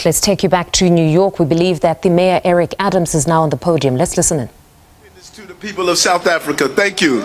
right, let's take you back to New York. We believe that the Mayor, Eric Adams, is now on the podium. Let's listen in. To the people of South Africa, thank you.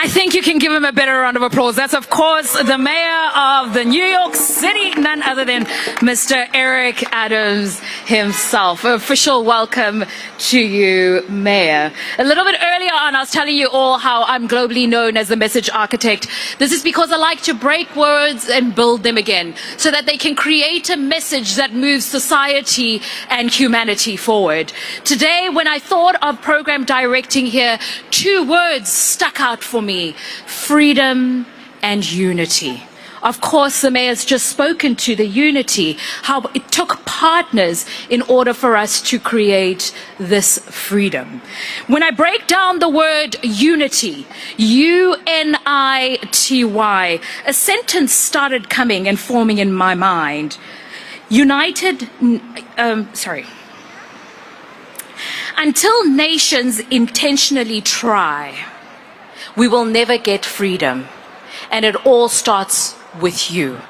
I think you can give him a better round of applause. That's, of course, the mayor of the New York City, none other than Mr. Eric Adams himself. Official welcome to you, Mayor. A little bit earlier on, I was telling you all how I'm globally known as the message architect. This is because I like to break words and build them again so that they can create a message that moves society and humanity forward. Today, when I thought of program directing here, two words stuck out for me: freedom and unity. Of course, the mayor's just spoken to the unity, how it took partners in order for us to create this freedom. When I break down the word unity, U-N-I-T-Y, a sentence started coming and forming in my mind. Until nations intentionally try, we will never get freedom. And it all starts with you.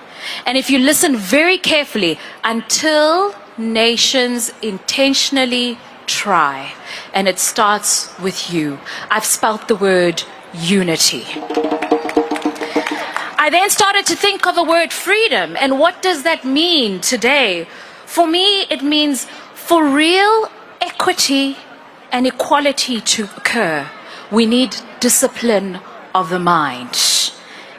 And if you listen very carefully, until nations intentionally try, and it starts with you. I've spelt the word unity. I then started to think of the word freedom, and what does that mean today? For me, it means for real equity and equality to occur, we need discipline of the mind.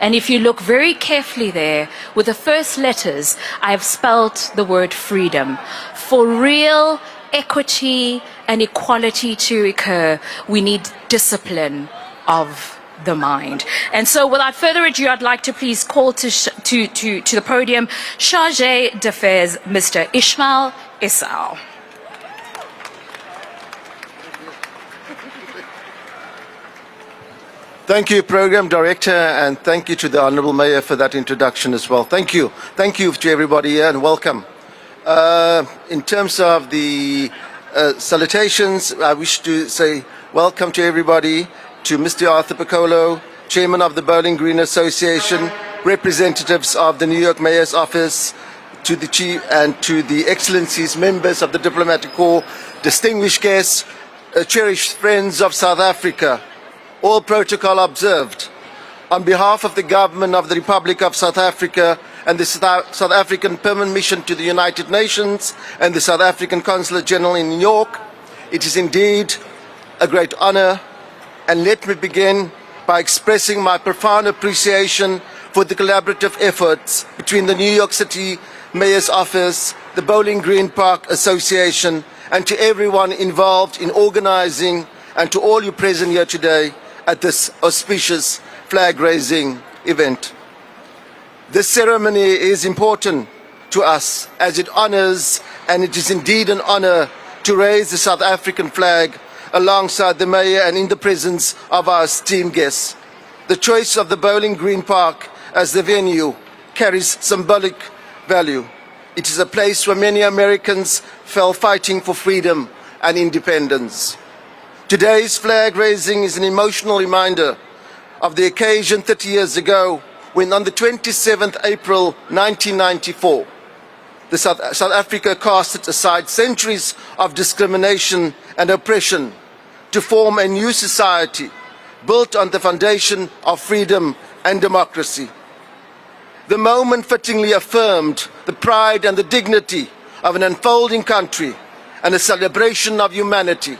And if you look very carefully there, with the first letters, I have spelled the word freedom. For real equity and equality to occur, we need discipline of the mind. And so without further ado, I'd like to please call to the podium Charge d'Affaires, Mr. Ishmael Issau. Thank you, Program Director, and thank you to the Honourable Mayor for that introduction as well. Thank you. Thank you to everybody here and welcome. In terms of the salutations, I wish to say welcome to everybody, to Mr. Arthur Piccolo, Chairman of the Bowling Green Association, representatives of the New York Mayor's Office, to the Chief and to the Excellencies, members of the Diplomatic Corps, distinguished guests, cherished friends of South Africa. All protocol observed. On behalf of the Government of the Republic of South Africa and the South African Permanent Mission to the United Nations and the South African Consulate General in New York, it is indeed a great honor, and let me begin by expressing my profound appreciation for the collaborative efforts between the New York City Mayor's Office, the Bowling Green Park Association, and to everyone involved in organizing, and to all you present here today at this auspicious flag-raising event. This ceremony is important to us as it honors, and it is indeed an honor, to raise the South African flag alongside the Mayor and in the presence of our esteemed guests. The choice of the Bowling Green Park as the venue carries symbolic value. It is a place where many Americans fell fighting for freedom and independence. Today's flag raising is an emotional reminder of the occasion 30 years ago when on the 27th April 1994, South Africa cast aside centuries of discrimination and oppression to form a new society built on the foundation of freedom and democracy. The moment fittingly affirmed the pride and the dignity of an unfolding country and a celebration of humanity.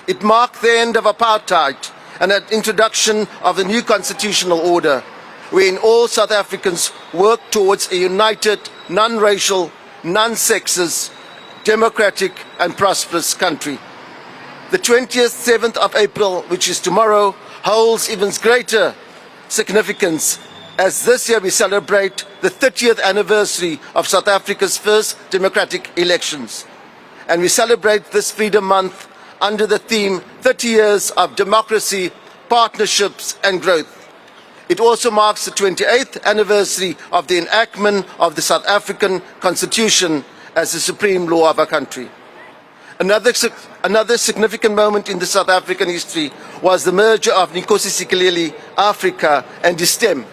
It marked the end of apartheid and an introduction of the new constitutional order, wherein all South Africans work towards a united, non-racial, non-sexist, democratic and prosperous country. The 27th of April, which is tomorrow, holds even greater significance as this year we celebrate the 30th anniversary of South Africa's first democratic elections. And we celebrate this Freedom Month under the theme 30 years of democracy, partnerships and growth. It also marks the 28th anniversary of the enactment of the South African Constitution as the supreme law of our country. Another significant moment in the South African history was the merger of Nkosi Sikelel Africa and Distem,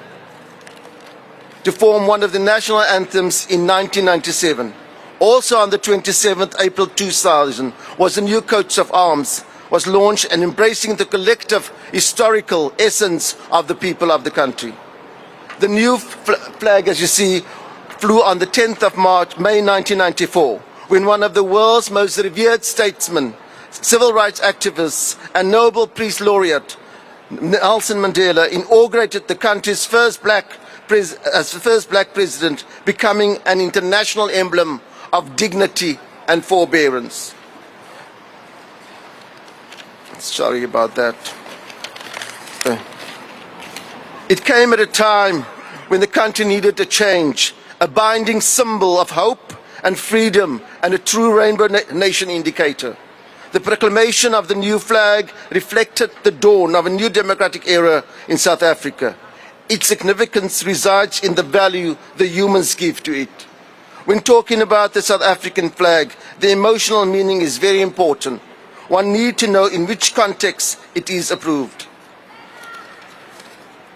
to form one of the national anthems in 1997. Also on the 27th April 2000 was a new coat of arms was launched and embracing the collective historical essence of the people of the country. The new flag, as you see, flew on the 10th of May 1994, when one of the world's most revered statesmen, civil rights activists and Nobel Peace Laureate Nelson Mandela inaugurated the country's first black president, becoming an international emblem of dignity and forbearance. Sorry about that. It came at a time when the country needed a change, a binding symbol of hope and freedom and a true rainbow nation indicator. The proclamation of the new flag reflected the dawn of a new democratic era in South Africa. Its significance resides in the value the humans give to it. When talking about the South African flag, the emotional meaning is very important. One needs to know in which context it is approved.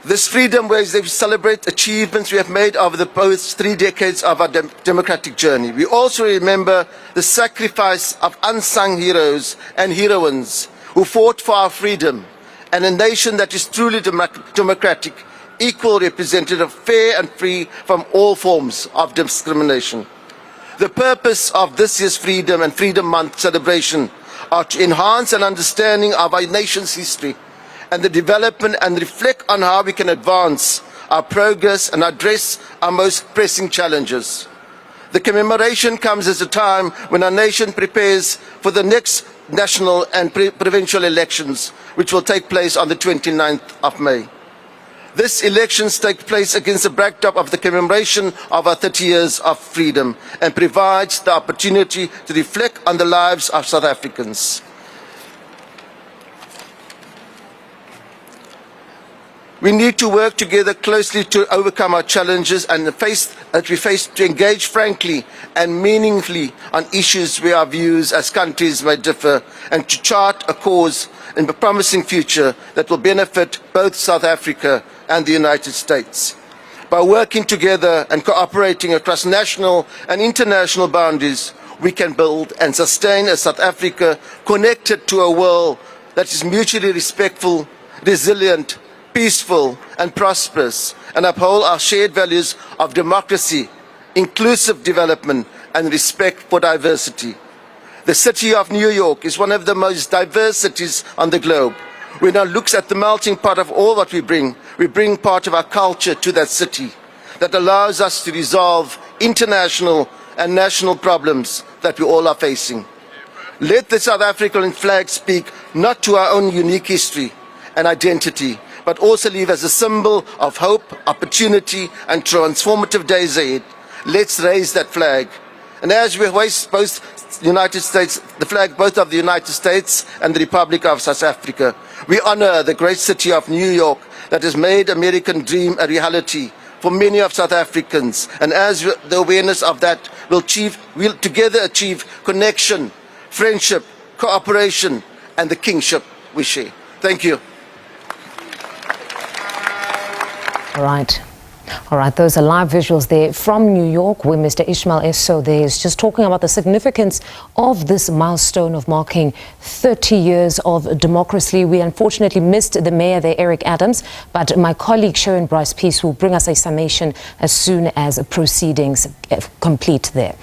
This freedom where they celebrate achievements we have made over the past 3 decades of our democratic journey. We also remember the sacrifice of unsung heroes and heroines who fought for our freedom, and a nation that is truly democratic, equal representative, fair and free from all forms of discrimination. The purpose of this year's Freedom and Freedom Month celebration are to enhance an understanding of our nation's history and the development and reflect on how we can advance our progress and address our most pressing challenges. The commemoration comes at a time when our nation prepares for the next national and provincial elections, which will take place on the 29th of May. These elections take place against the backdrop of the commemoration of our 30 years of freedom and provides the opportunity to reflect on the lives of South Africans. We need to work together closely to overcome our challenges and to engage frankly and meaningfully on issues where our views as countries may differ, and to chart a course in a promising future that will benefit both South Africa and the United States. By working together and cooperating across national and international boundaries, we can build and sustain a South Africa connected to a world that is mutually respectful, resilient, peaceful and prosperous, and uphold our shared values of democracy, inclusive development and respect for diversity. The city of New York is one of the most diverse cities on the globe. When one looks at the melting pot of all that we bring part of our culture to that city that allows us to resolve international and national problems that we all are facing. Let the South African flag speak not to our own unique history and identity, but also leave as a symbol of hope, opportunity and transformative days ahead. Let's raise that flag. And as we hoist the flag both of the United States and the Republic of South Africa, we honor the great city of New York that has made the American dream a reality for many of South Africans. And as the awareness of that we'll together achieve connection, friendship, cooperation and the kingship we share. Thank you. All right, those are live visuals there from New York, where Mr. Ishmael Esso there is just talking about the significance of this milestone of marking 30 years of democracy. We unfortunately missed the mayor there, Eric Adams, but my colleague Sharon Bryce Peace will bring us a summation as soon as proceedings complete there.